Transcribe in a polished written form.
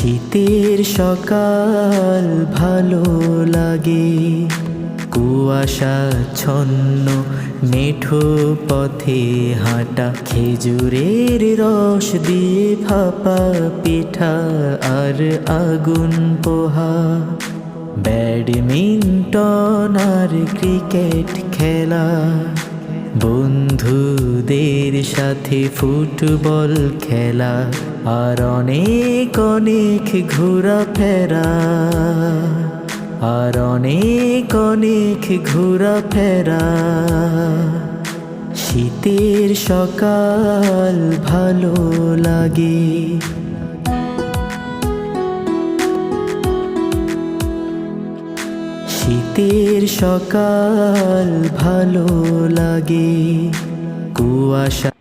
শীতের সকাল ভালো লাগে, কুয়াশাচ্ছন্ন মেঠো পথে হাঁটা, খেজুরের রস দিয়ে ভাপা পিঠা আর আগুন পোহা, ব্যাডমিন্টন আর ক্রিকেট খেলা, বন্ধুদের সাথে ফুটবল খেলা, আর অনেক অনেক ঘোরাফেরা, আর অনেক অনেক ঘোরাফেরা। শীতের সকাল ভালো লাগে। শীতের সকাল ভালো লাগে, কুয়াশা